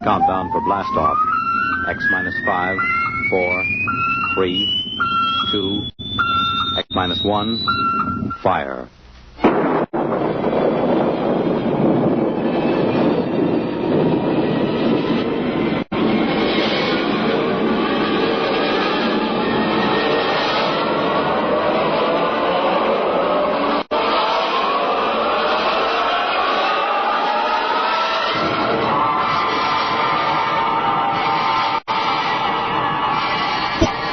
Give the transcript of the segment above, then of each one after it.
Countdown for blast off. X minus 5, 4, 3, 2, X minus 1, fire.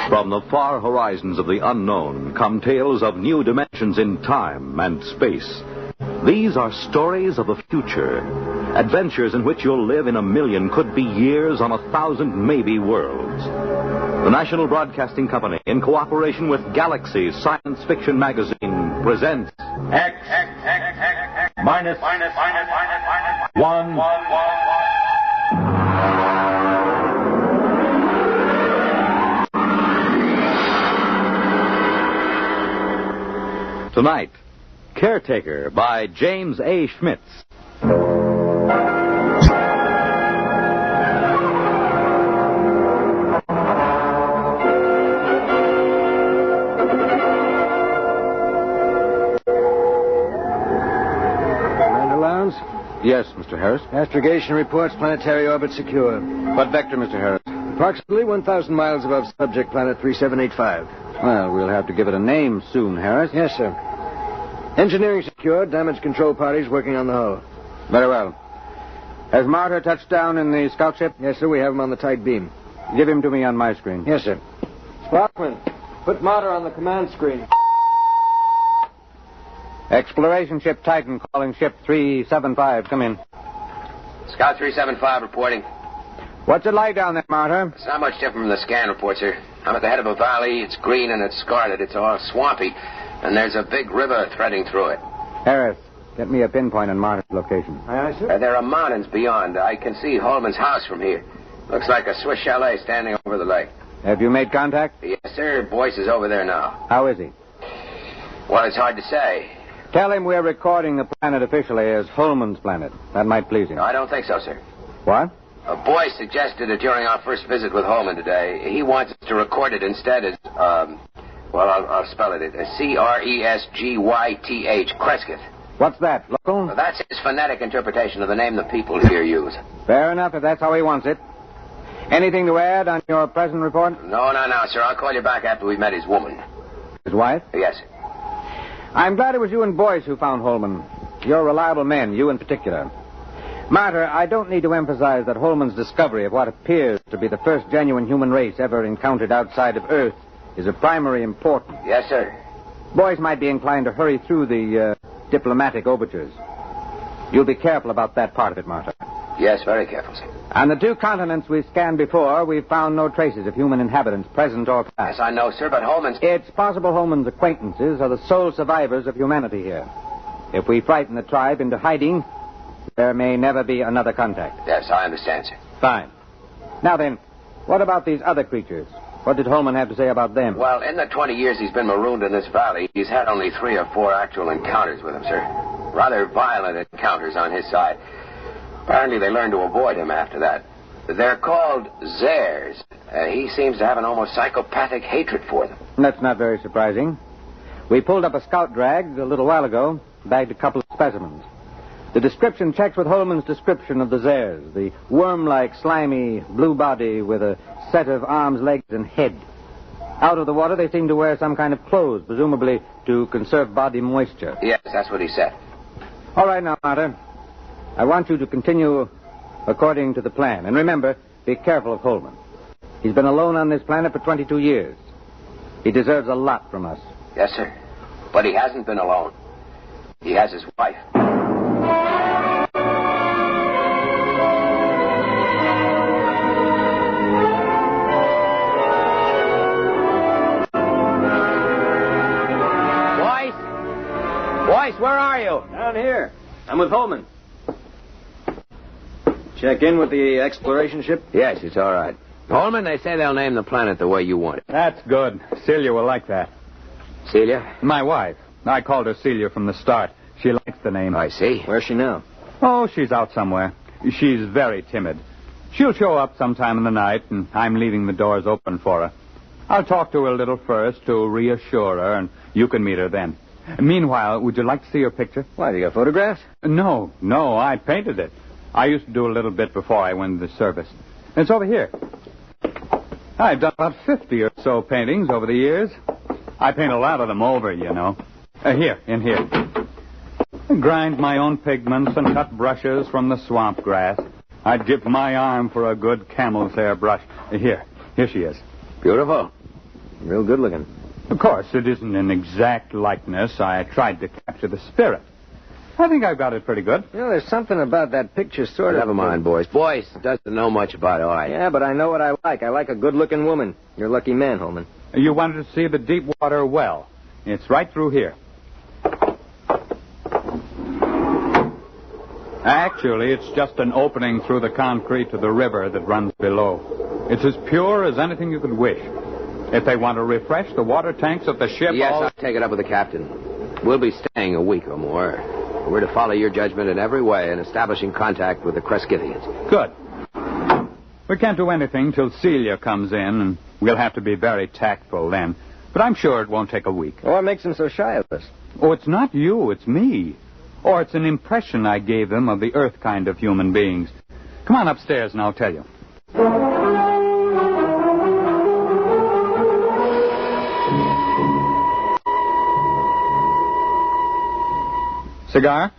From the far horizons of the unknown come tales of new dimensions in time and space. These are stories of the future, adventures in which you'll live in a million, could be years, on 1,000 maybe worlds. The National Broadcasting Company, in cooperation with Galaxy Science Fiction Magazine, presents X minus 1. Tonight, Caretaker by James A. Schmitz. Commander Lowndes? Yes, Mr. Harris. Astrogation reports planetary orbit secure. What vector, Mr. Harris? Approximately 1,000 miles above subject planet 3785. Well, we'll have to give it a name soon, Harris. Yes, sir. Engineering secure. Damage control parties working on the hull. Very well. Has Martyr touched down in the scout ship? Yes, sir. We have him on the tight beam. Give him to me on my screen. Yes, sir. Sparkman, put Martyr on the command screen. Exploration ship Titan calling ship 375. Come in. Scout 375 reporting. What's it like down there, Martyr? It's not much different from the scan report, sir. I'm at the head of a valley. It's green and it's scarlet. It's all swampy. And there's a big river threading through it. Harris, get me a pinpoint on Martyr's location. Aye, sir. There are mountains beyond. I can see Holman's house from here. Looks like a Swiss chalet standing over the lake. Have you made contact? Yes, sir. Boyce is over there now. How is he? Well, it's hard to say. Tell him we're recording the planet officially as Holman's planet. That might please him. No, I don't think so, sir. What? Boyce suggested it during our first visit with Holman today. He wants us to record it instead as, I'll spell it. Cresgyth. Cresgyth. What's that, local? Well, that's his phonetic interpretation of the name the people here use. Fair enough, if that's how he wants it. Anything to add on your present report? No, sir. I'll call you back after we've met his woman. His wife? Yes. I'm glad it was you and Boyce who found Holman. You're reliable men, you in particular. Martyr, I don't need to emphasize that Holman's discovery of what appears to be the first genuine human race ever encountered outside of Earth is of primary importance. Yes, sir. Boyce might be inclined to hurry through the diplomatic overtures. You'll be careful about that part of it, Martyr. Yes, very careful, sir. On the two continents we scanned before, we've found no traces of human inhabitants, present or past. Yes, I know, sir, but Holman's... It's possible Holman's acquaintances are the sole survivors of humanity here. If we frighten the tribe into hiding, there may never be another contact. Yes, I understand, sir. Fine. Now then, what about these other creatures? What did Holman have to say about them? Well, in the 20 years he's been marooned in this valley, he's had only 3 or 4 actual encounters with them, sir. Rather violent encounters on his side. Apparently they learned to avoid him after that. They're called Zares. He seems to have an almost psychopathic hatred for them. That's not very surprising. We pulled up a scout drag a little while ago, bagged a couple of specimens. The description checks with Holman's description of the Zares, the worm-like, slimy, blue body with a set of arms, legs, and head. Out of the water, they seem to wear some kind of clothes, presumably to conserve body moisture. Yes, that's what he said. All right now, Martyr. I want you to continue according to the plan. And remember, be careful of Holman. He's been alone on this planet for 22 years. He deserves a lot from us. Yes, sir. But he hasn't been alone. He has his wife. Boyce, where are you? Down here. I'm with Holman. Check in with the exploration ship? Yes, it's all right. Holman, they say they'll name the planet the way you want it. That's good. Celia will like that. Celia? My wife. I called her Celia from the start. She likes the name. I see. Where's she now? Oh, she's out somewhere. She's very timid. She'll show up sometime in the night, and I'm leaving the doors open for her. I'll talk to her a little first to reassure her, and you can meet her then. Meanwhile, would you like to see her picture? Why, do you got photographs? No, I painted it. I used to do a little bit before I went into service. It's over here. I've done about 50 or so paintings over the years. I paint a lot of them over, you know. Here, in here. I grind my own pigments and cut brushes from the swamp grass. I'd give my arm for a good camel's hair brush. Here she is. Beautiful. Real good looking. Of course, it isn't an exact likeness. I tried to capture the spirit. I think I've got it pretty good. You know, there's something about that picture sort of... Never mind, boys. Boyce doesn't know much about art. Yeah, but I know what I like. I like a good-looking woman. You're a lucky man, Holman. You wanted to see the deep water well. It's right through here. Actually, it's just an opening through the concrete to the river that runs below. It's as pure as anything you could wish. If they want to refresh the water tanks of the ship... Yes, I'll take it up with the captain. We'll be staying a week or more. We're to follow your judgment in every way in establishing contact with the Crescithians. Good. We can't do anything till Celia comes in, and we'll have to be very tactful then. But I'm sure it won't take a week. What makes them so shy of us? Oh, it's not you, it's me. Or it's an impression I gave them of the Earth kind of human beings. Come on upstairs and I'll tell you. Cigar?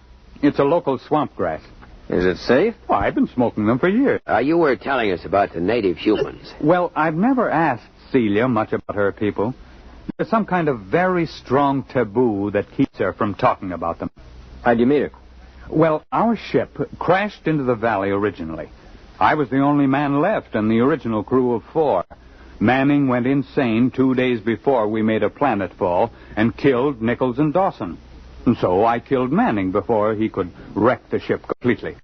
It's a local swamp grass. Is it safe? Well, I've been smoking them for years. You were telling us about the native humans. Well, I've never asked Celia much about her people. There's some kind of very strong taboo that keeps her from talking about them. How'd you meet her? Well, our ship crashed into the valley originally. I was the only man left in the original crew of 4. Manning went insane 2 days before we made a planetfall and killed Nichols and Dawson. And so I killed Manning before he could wreck the ship completely.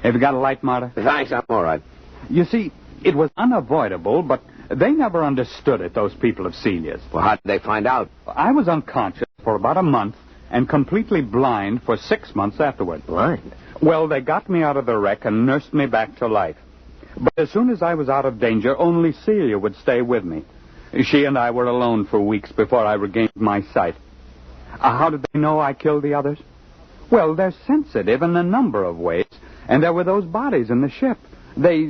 Have you got a light, Marta? Thanks, I'm all right. You see, it was unavoidable, but they never understood it, those people of Celia's. Well, how did they find out? I was unconscious for about a month and completely blind for 6 months afterward. Blind? Well, they got me out of the wreck and nursed me back to life. But as soon as I was out of danger, only Celia would stay with me. She and I were alone for weeks before I regained my sight. How did they know I killed the others? Well, they're sensitive in a number of ways, and there were those bodies in the ship. They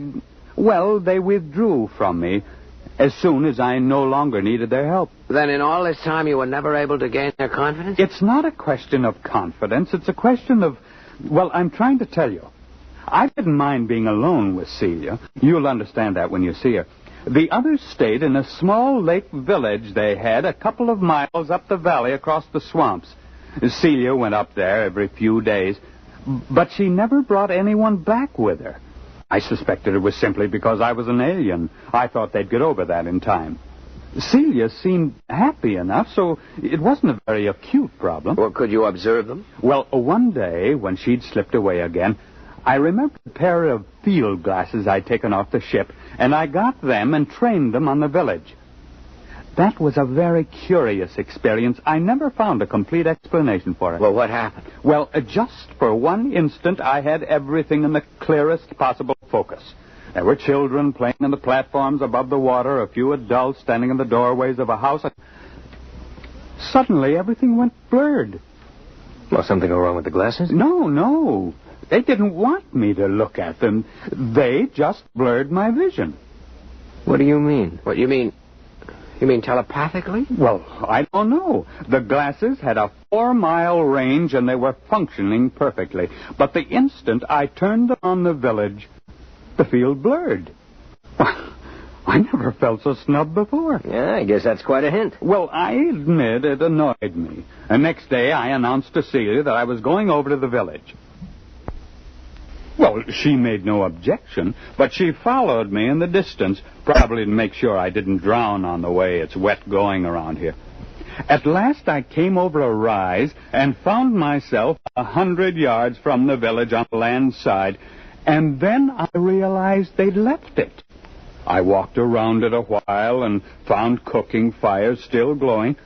withdrew from me as soon as I no longer needed their help. Then in all this time you were never able to gain their confidence? It's not a question of confidence. It's a question of... Well, I'm trying to tell you. I didn't mind being alone with Celia. You'll understand that when you see her. The others stayed in a small lake village they had a couple of miles up the valley across the swamps. Celia went up there every few days, but she never brought anyone back with her. I suspected it was simply because I was an alien. I thought they'd get over that in time. Celia seemed happy enough, so it wasn't a very acute problem. Well, could you observe them? Well, one day, when she'd slipped away again, I remembered a pair of field glasses I'd taken off the ship, and I got them and trained them on the village. That was a very curious experience. I never found a complete explanation for it. Well, what happened? Well, just for one instant, I had everything in the clearest possible focus. There were children playing on the platforms above the water, a few adults standing in the doorways of a house. Suddenly, everything went blurred. Well, something go wrong with the glasses? No. They didn't want me to look at them. They just blurred my vision. What do you mean? What, you mean telepathically? Well, I don't know. The glasses had a 4-mile range, and they were functioning perfectly. But the instant I turned them on the village, the field blurred. I never felt so snubbed before. Yeah, I guess that's quite a hint. Well, I admit it annoyed me. The next day, I announced to Celia that I was going over to the village. Well, she made no objection, but she followed me in the distance, probably to make sure I didn't drown on the way. It's wet going around here. At last, I came over a rise and found myself 100 yards from the village on the land side, and then I realized they'd left it. I walked around it a while and found cooking fires still glowing,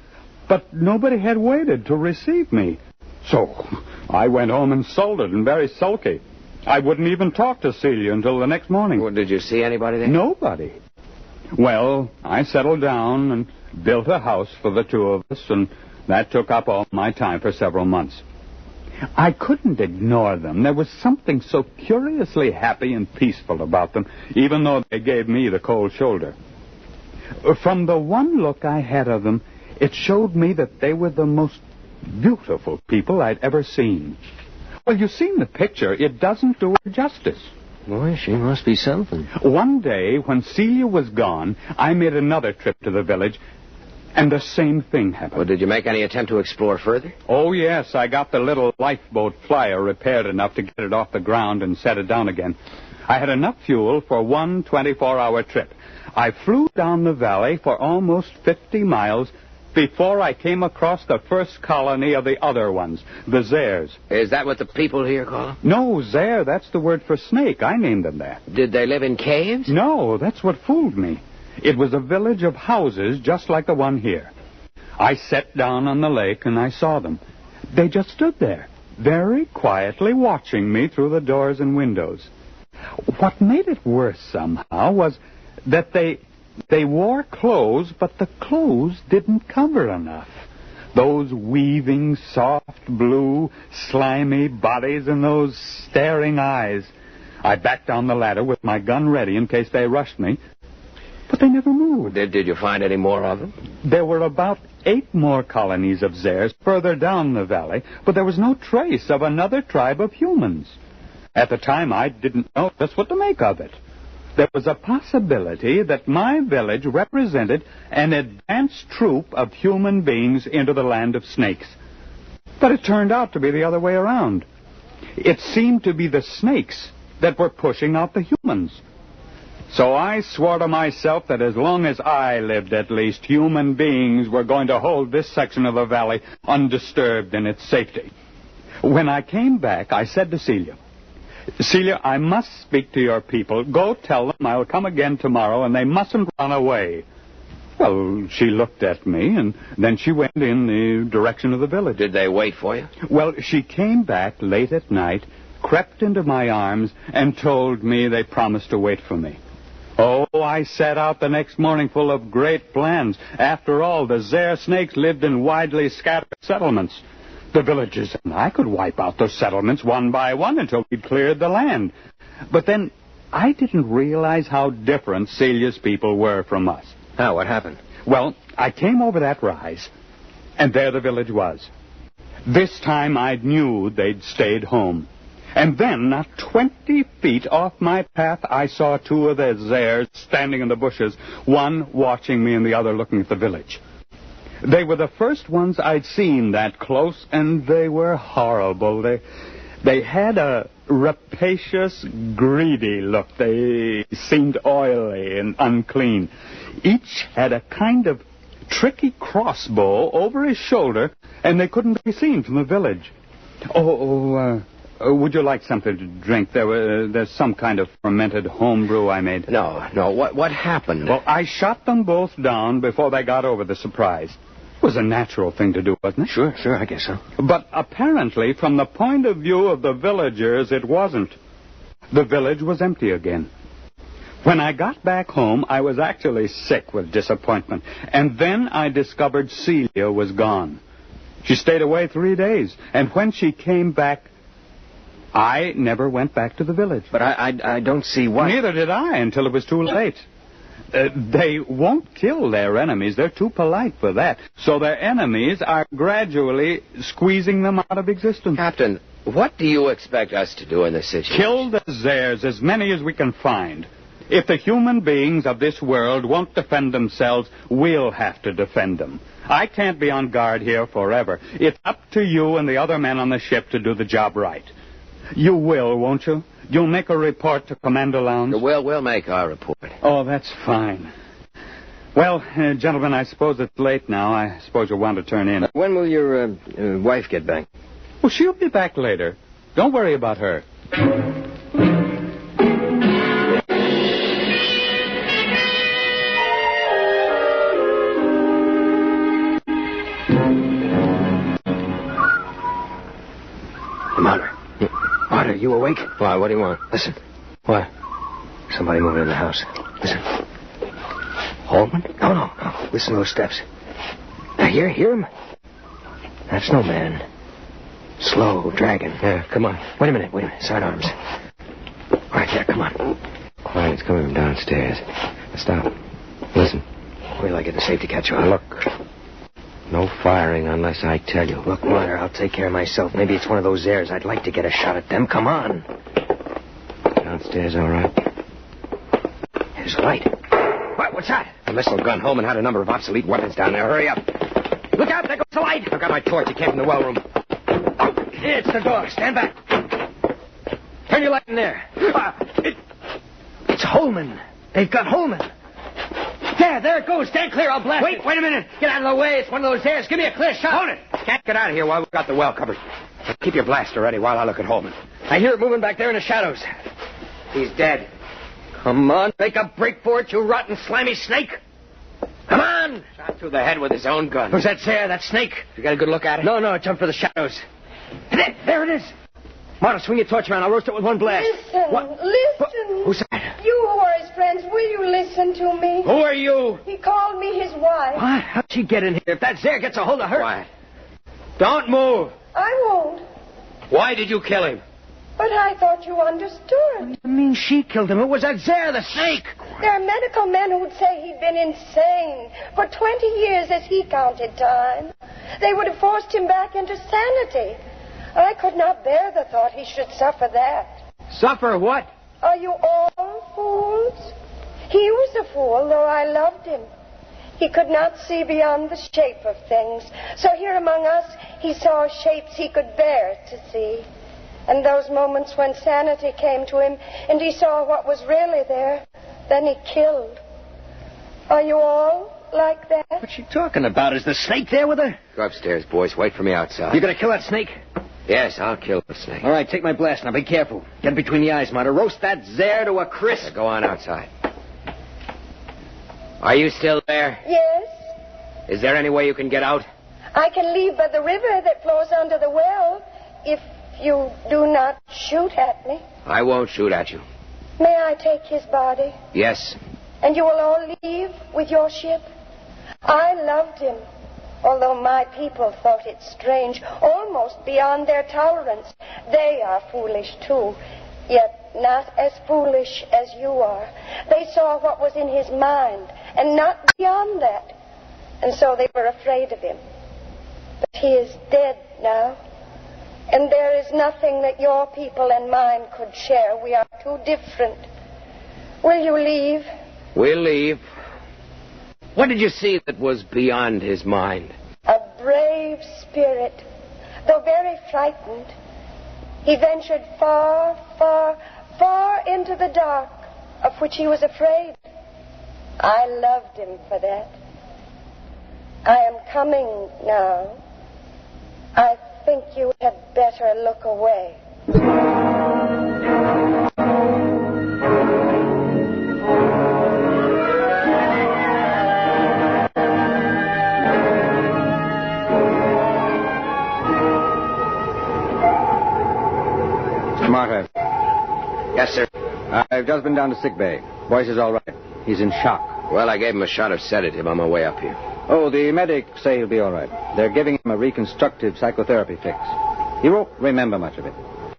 but nobody had waited to receive me. So I went home insulted and very sulky. I wouldn't even talk to Celia until the next morning. Well, did you see anybody there? Nobody. Well, I settled down and built a house for the two of us, and that took up all my time for several months. I couldn't ignore them. There was something so curiously happy and peaceful about them, even though they gave me the cold shoulder. From the one look I had of them, it showed me that they were the most beautiful people I'd ever seen. Well, you've seen the picture. It doesn't do her justice. Boy, she must be something. One day, when Celia was gone, I made another trip to the village, and the same thing happened. Well, did you make any attempt to explore further? Oh, yes. I got the little lifeboat flyer repaired enough to get it off the ground and set it down again. I had enough fuel for one 24-hour trip. I flew down the valley for almost 50 miles before I came across the first colony of the other ones, the Zares. Is that what the people here call them? No, Zare, that's the word for snake. I named them that. Did they live in caves? No, that's what fooled me. It was a village of houses just like the one here. I sat down on the lake and I saw them. They just stood there, very quietly watching me through the doors and windows. What made it worse somehow was that they wore clothes, but the clothes didn't cover enough. Those weaving, soft, blue, slimy bodies and those staring eyes. I backed down the ladder with my gun ready in case they rushed me, but they never moved. Did you find any more of them? There were about 8 more colonies of Zares further down the valley, but there was no trace of another tribe of humans. At the time, I didn't know just what to make of it. There was a possibility that my village represented an advance troop of human beings into the land of snakes. But it turned out to be the other way around. It seemed to be the snakes that were pushing out the humans. So I swore to myself that as long as I lived, at least, human beings were going to hold this section of the valley undisturbed in its safety. When I came back, I said to Celia, "Celia, I must speak to your people. Go tell them I'll come again tomorrow, and they mustn't run away." Well, she looked at me, and then she went in the direction of the village. Did they wait for you? Well, she came back late at night, crept into my arms, and told me they promised to wait for me. Oh, I set out the next morning full of great plans. After all, the Zare snakes lived in widely scattered settlements. The villagers and I could wipe out those settlements one by one until we'd cleared the land. But then I didn't realize how different Celia's people were from us. How? What happened? Well, I came over that rise, and there the village was. This time I knew they'd stayed home. And then, not 20 feet off my path, I saw 2 of the Zares standing in the bushes, one watching me and the other looking at the village. They were the first ones I'd seen that close, and they were horrible. They had a rapacious, greedy look. They seemed oily and unclean. Each had a kind of tricky crossbow over his shoulder, and they couldn't be seen from the village. Would you like something to drink? There's some kind of fermented homebrew I made. No. What happened? Well, I shot them both down before they got over the surprise. It was a natural thing to do, wasn't it? Sure, I guess so. But apparently, from the point of view of the villagers, it wasn't. The village was empty again. When I got back home, I was actually sick with disappointment. And then I discovered Celia was gone. She stayed away 3 days. And when she came back, I never went back to the village. But I don't see why. Neither did I until it was too late. They won't kill their enemies. They're too polite for that. So their enemies are gradually squeezing them out of existence. Captain, what do you expect us to do in this situation? Kill the Zares, as many as we can find. If the human beings of this world won't defend themselves, we'll have to defend them. I can't be on guard here forever. It's up to you and the other men on the ship to do the job right. You will, won't you? You'll make a report to Commander Lowndes? We'll make our report. Oh, that's fine. Well, gentlemen, I suppose it's late now. I suppose you'll want to turn in. When will your wife get back? Well, she'll be back later. Don't worry about her. wink. Why, what do you want? Listen. What? Somebody moving in the house. Listen. Holman? No. Listen to those steps. Now, hear him? That's no man. Slow, dragging. Yeah, come on. Wait a minute. Sidearms. Right there, come on. Quiet, it's coming from downstairs. Stop. Listen. Wait till I get the safety catch on. Look. No firing unless I tell you. Look, Mother, I'll take care of myself. Maybe it's one of those airs. I'd like to get a shot at them. Come on. Downstairs, all right. Here's the light. What's that? A missile gun. Holman had a number of obsolete weapons down there. Hurry up. Look out, there goes the light. I've got my torch. It came from the well room. Oh, it's the door. Stand back. Turn your light in there. It's Holman. They've got Holman. There it goes. Stand clear. I'll blast it. Wait a minute. Get out of the way. It's one of those airs. Give me a clear shot. Hold it. Can't get out of here while we've got the well covered. Keep your blaster ready while I look at Holman. I hear it moving back there in the shadows. He's dead. Come on. Make a break for it, you rotten, slimy snake. Come on. Shot through the head with his own gun. Who's that there? That snake? You got a good look at it? No. It jumped for the shadows. There it is. Marta, swing your torch around. I'll roast it with one blast. Listen. Who's that? You who are his friends, will you listen to me? Who are you? He called me his wife. What? How'd she get in here? If that Zare gets a hold of her... Quiet. Don't move. I won't. Why did you kill him? But I thought you understood. I mean, she killed him. It was that Zare, the snake. There are medical men who'd say he'd been insane for 20 years as he counted time. They would have forced him back into sanity. I could not bear the thought he should suffer that. Suffer what? Are you all fools? He was a fool, though I loved him. He could not see beyond the shape of things. So here among us, he saw shapes he could bear to see. And those moments when sanity came to him and he saw what was really there, then he killed. Are you all like that? What's she talking about? Is the snake there with her? Go upstairs, boys. Wait for me outside. You gonna kill that snake? Yes, I'll kill the snake. All right, take my blast. Now be careful. Get between the eyes, Marta. Roast that Zare to a crisp. Go on outside. Are you still there? Yes. Is there any way you can get out? I can leave by the river that flows under the well if you do not shoot at me. I won't shoot at you. May I take his body? Yes. And you will all leave with your ship? I loved him, although my people thought it strange, almost beyond their tolerance. They are foolish, too, yet not as foolish as you are. They saw what was in his mind, and not beyond that. And so they were afraid of him. But he is dead now. And there is nothing that your people and mine could share. We are too different. Will you leave? We'll leave. What did you see that was beyond his mind? A brave spirit. Though very frightened, he ventured far, far, far into the dark, of which he was afraid. I loved him for that. I am coming now. I think you had better look away. Marta. Yes, sir. I've just been down to sick bay. Boyce is all right. He's in shock. Well, I gave him a shot of sedative on my way up here. Oh, the medics say he'll be all right. They're giving him a reconstructive psychotherapy fix. He won't remember much of it.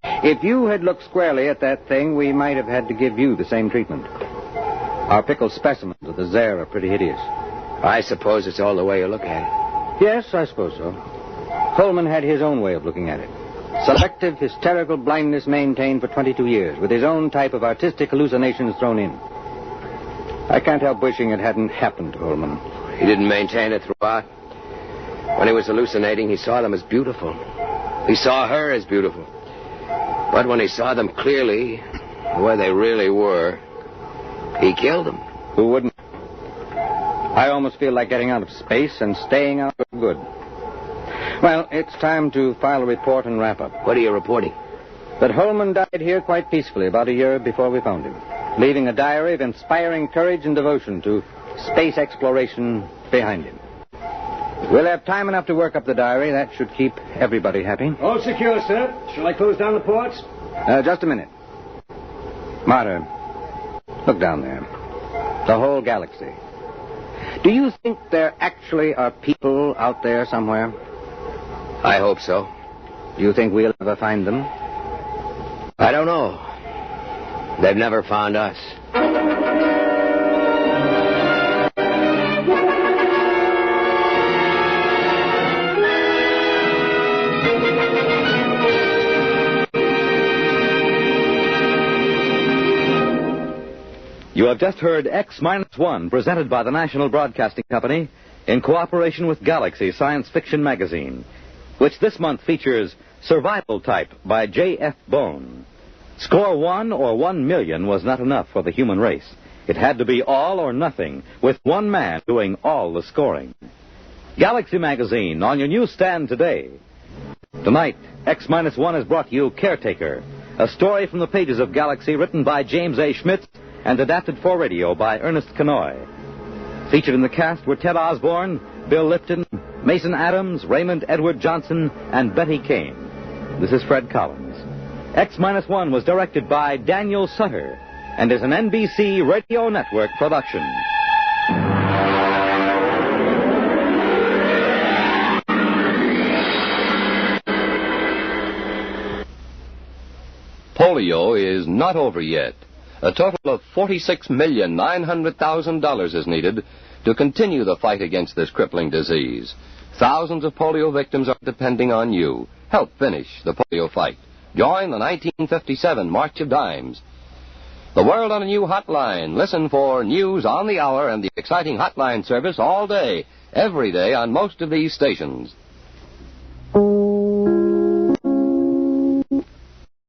If you had looked squarely at that thing, we might have had to give you the same treatment. Our pickled specimens of the Zare are pretty hideous. I suppose it's all the way you look at it. Yes, I suppose so. Holman had his own way of looking at it. Selective hysterical blindness maintained for 22 years, with his own type of artistic hallucinations thrown in. I can't help wishing it hadn't happened to Holman. He didn't maintain it throughout. When he was hallucinating, he saw them as beautiful. He saw her as beautiful. But when he saw them clearly, where they really were, he killed them. Who wouldn't? I almost feel like getting out of space and staying out for good. Well, it's time to file a report and wrap up. What are you reporting? That Holman died here quite peacefully about a year before we found him, leaving a diary of inspiring courage and devotion to space exploration behind him. We'll have time enough to work up the diary. That should keep everybody happy. All secure, sir. Shall I close down the ports? Just a minute. Martyr, look down there. The whole galaxy. Do you think there actually are people out there somewhere? I hope so. Do you think we'll ever find them? I don't know. They've never found us. You have just heard X-1, presented by the National Broadcasting Company in cooperation with Galaxy Science Fiction Magazine, which this month features Survival Type by J.F. Bone. Score 1 or 1 million was not enough for the human race. It had to be all or nothing, with one man doing all the scoring. Galaxy Magazine on your newsstand today. Tonight, X-1 has brought you Caretaker, a story from the pages of Galaxy written by James A. Schmitz and adapted for radio by Ernest Kenoy. Featured in the cast were Ted Osborne, Bill Lipton, Mason Adams, Raymond Edward Johnson, and Betty Kane. This is Fred Collins. X-1 was directed by Daniel Sutter and is an NBC Radio Network production. Polio is not over yet. A total of $46,900,000 is needed to continue the fight against this crippling disease. Thousands of polio victims are depending on you. Help finish the polio fight. Join the 1957 March of Dimes. The World on a New Hotline. Listen for news on the hour and the exciting hotline service all day, every day on most of these stations.